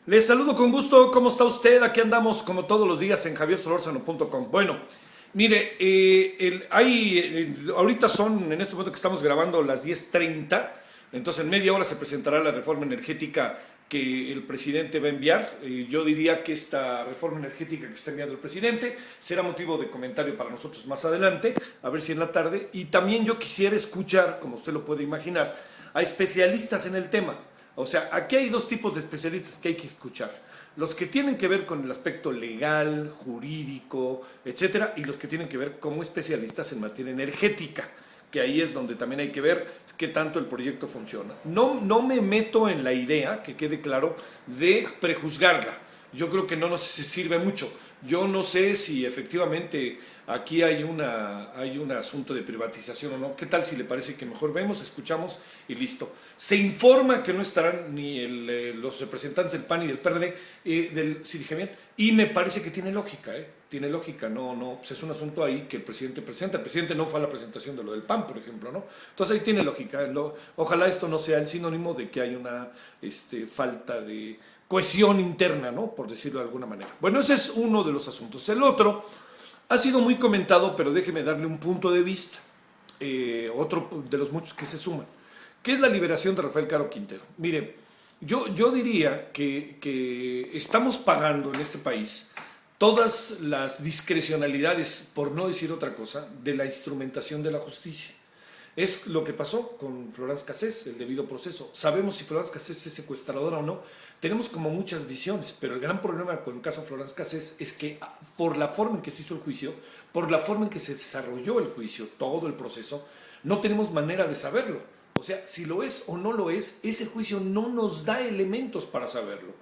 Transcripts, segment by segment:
Les saludo con gusto, ¿cómo está usted? Aquí andamos como todos los días en javiersolorzano.com. Bueno, mire, ahorita son, en este momento que estamos grabando, las 10:30, entonces en media hora se presentará la reforma energética que el presidente va a enviar. Yo diría que esta reforma energética que está enviando el presidente será motivo de comentario para nosotros más adelante, a ver si en la tarde. Y también yo quisiera escuchar, como usted lo puede imaginar, a especialistas en el tema. O sea, aquí hay dos tipos de especialistas que hay que escuchar. Los que tienen que ver con el aspecto legal, jurídico, etcétera, y los que tienen que ver como especialistas en materia energética, que ahí es donde también hay que ver qué tanto el proyecto funciona. No me meto en la idea, que quede claro, de prejuzgarla. Yo creo que no nos sirve mucho. Yo no sé si efectivamente aquí hay un asunto de privatización o no. ¿Qué tal si le parece que mejor vemos, escuchamos y listo? Se informa que no estarán ni los representantes del PAN y del PRD, sí dije bien, y me parece que tiene lógica, ¿eh? Tiene lógica, no, pues es un asunto ahí que el presidente presenta. El presidente no fue a la presentación de lo del PAN, por ejemplo, ¿no? Entonces ahí tiene lógica. Ojalá esto no sea el sinónimo de que hay una falta de cohesión interna, ¿no? Por decirlo de alguna manera. Bueno, ese es uno de los asuntos. El otro ha sido muy comentado, pero déjeme darle un punto de vista, otro de los muchos que se suman, que es la liberación de Rafael Caro Quintero. Mire, yo diría que estamos pagando en este país todas las discrecionalidades, por no decir otra cosa, de la instrumentación de la justicia. Es lo que pasó con Florence Cassés, el debido proceso. Sabemos si Florence Cassés es secuestradora o no. Tenemos como muchas visiones, pero el gran problema con el caso Florence Cassés es que por la forma en que se hizo el juicio, por la forma en que se desarrolló el juicio, todo el proceso, no tenemos manera de saberlo. O sea, si lo es o no lo es, ese juicio no nos da elementos para saberlo.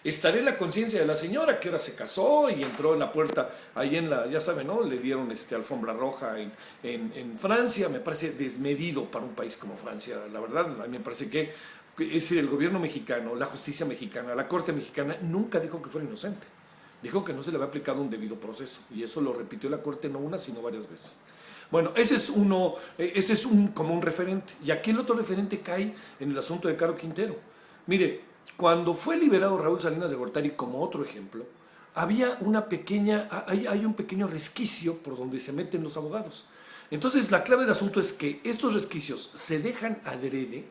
Estaré en la conciencia de la señora que ahora se casó y entró en la puerta, ahí en la, ya saben, ¿no? Le dieron alfombra roja en Francia. Me parece desmedido para un país como Francia, la verdad. A mí me parece que es decir, el gobierno mexicano, la justicia mexicana, la corte mexicana nunca dijo que fuera inocente. Dijo que no se le había aplicado un debido proceso. Y eso lo repitió la corte no una, sino varias veces. Bueno, ese es como un referente. Y aquí el otro referente cae en el asunto de Caro Quintero. Mire, cuando fue liberado Raúl Salinas de Gortari, como otro ejemplo, había hay un pequeño resquicio por donde se meten los abogados. Entonces, la clave del asunto es que estos resquicios se dejan adrede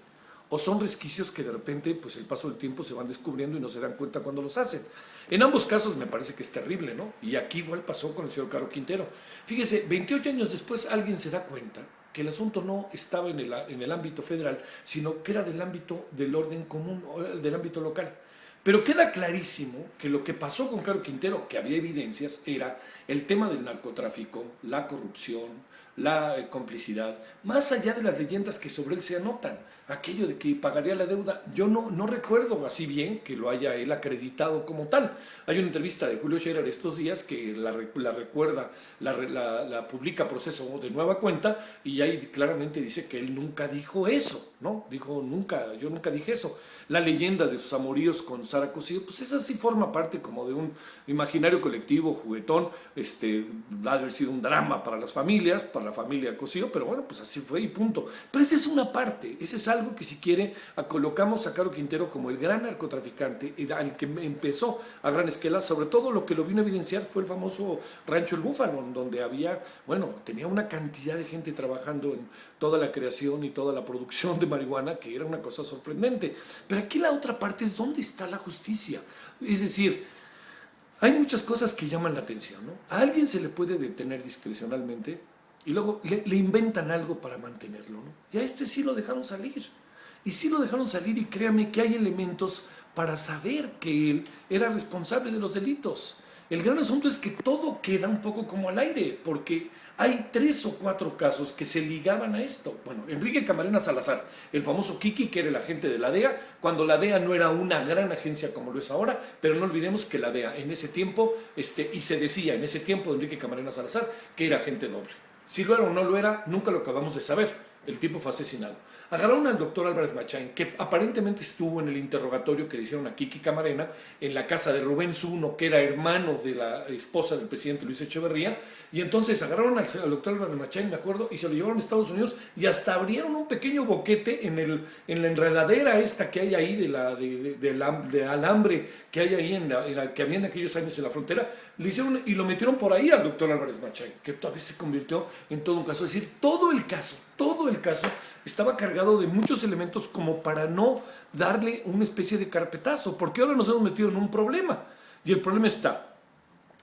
o son resquicios que de repente, pues el paso del tiempo se van descubriendo y no se dan cuenta cuando los hacen. En ambos casos me parece que es terrible, ¿no? Y aquí igual pasó con el señor Caro Quintero. Fíjese, 28 años después alguien se da cuenta que el asunto no estaba en el ámbito federal, sino que era del ámbito del orden común, del ámbito local. Pero queda clarísimo que lo que pasó con Caro Quintero, que había evidencias, era el tema del narcotráfico, la corrupción, la complicidad, más allá de las leyendas que sobre él se anotan, aquello de que pagaría la deuda. Yo no recuerdo así bien que lo haya él acreditado como tal. Hay una entrevista de Julio Scherer estos días que la recuerda, la publica Proceso de nueva cuenta, y ahí claramente dice que él nunca dijo eso, ¿no? Dijo, nunca, yo nunca dije eso. La leyenda de sus amoríos con Sara Cosío, pues esa sí forma parte como de un imaginario colectivo, juguetón, ha de haber sido un drama para las familias, para la familia Cosío, pero bueno, pues así fue y punto. Pero esa es una parte, ese es algo que si quiere colocamos a Caro Quintero como el gran narcotraficante, al que empezó a gran escala. Sobre todo lo que lo vino a evidenciar fue el famoso Rancho El Búfalo, donde había, bueno, tenía una cantidad de gente trabajando en toda la creación y toda la producción de marihuana, que era una cosa sorprendente. Pero aquí la otra parte es dónde está la justicia. Es decir, hay muchas cosas que llaman la atención, ¿no? A alguien se le puede detener discrecionalmente y luego le inventan algo para mantenerlo, ¿no? Y a este sí lo dejaron salir. Y sí lo dejaron salir, y créame que hay elementos para saber que él era responsable de los delitos. El gran asunto es que todo queda un poco como al aire, porque hay 3 o 4 casos que se ligaban a esto. Bueno, Enrique Camarena Salazar, el famoso Kiki, que era el agente de la DEA, cuando la DEA no era una gran agencia como lo es ahora, pero no olvidemos que la DEA en ese tiempo, y se decía en ese tiempo de Enrique Camarena Salazar, que era agente doble. Si lo era o no lo era, nunca lo acabamos de saber. El tipo fue asesinado. Agarraron al doctor Álvarez Machain, que aparentemente estuvo en el interrogatorio que le hicieron a Kiki Camarena en la casa de Rubén Zuno, que era hermano de la esposa del presidente Luis Echeverría, y entonces agarraron al doctor Álvarez Machain, me acuerdo, y se lo llevaron a Estados Unidos y hasta abrieron un pequeño boquete en la enredadera esta que hay ahí de alambre que hay ahí que había en aquellos años en la frontera, le hicieron y lo metieron por ahí al doctor Álvarez Machain, que todavía se convirtió en todo un caso. Es decir, todo el caso estaba cargado de muchos elementos como para no darle una especie de carpetazo, porque ahora nos hemos metido en un problema. Y el problema está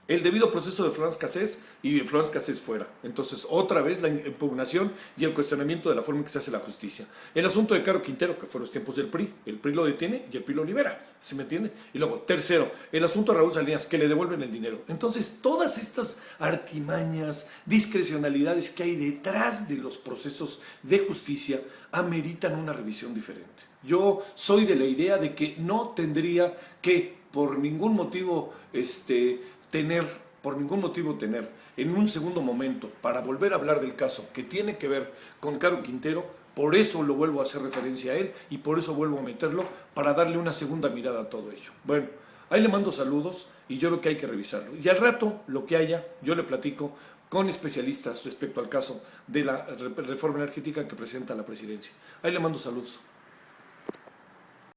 el debido proceso de Florence Cassés y Florence Cassés fuera. Entonces, otra vez la impugnación y el cuestionamiento de la forma en que se hace la justicia. El asunto de Caro Quintero, que fue los tiempos del PRI. El PRI lo detiene y el PRI lo libera. ¿Sí me entiende? Y luego, tercero, el asunto de Raúl Salinas, que le devuelven el dinero. Entonces, todas estas artimañas, discrecionalidades que hay detrás de los procesos de justicia ameritan una revisión diferente. Yo soy de la idea de que no tendría que, por ningún motivo, tener en un segundo momento para volver a hablar del caso que tiene que ver con Caro Quintero. Por eso lo vuelvo a hacer referencia a él y por eso vuelvo a meterlo para darle una segunda mirada a todo ello. Bueno, ahí le mando saludos y yo creo que hay que revisarlo. Y al rato, lo que haya, yo le platico con especialistas respecto al caso de la reforma energética que presenta la presidencia. Ahí le mando saludos.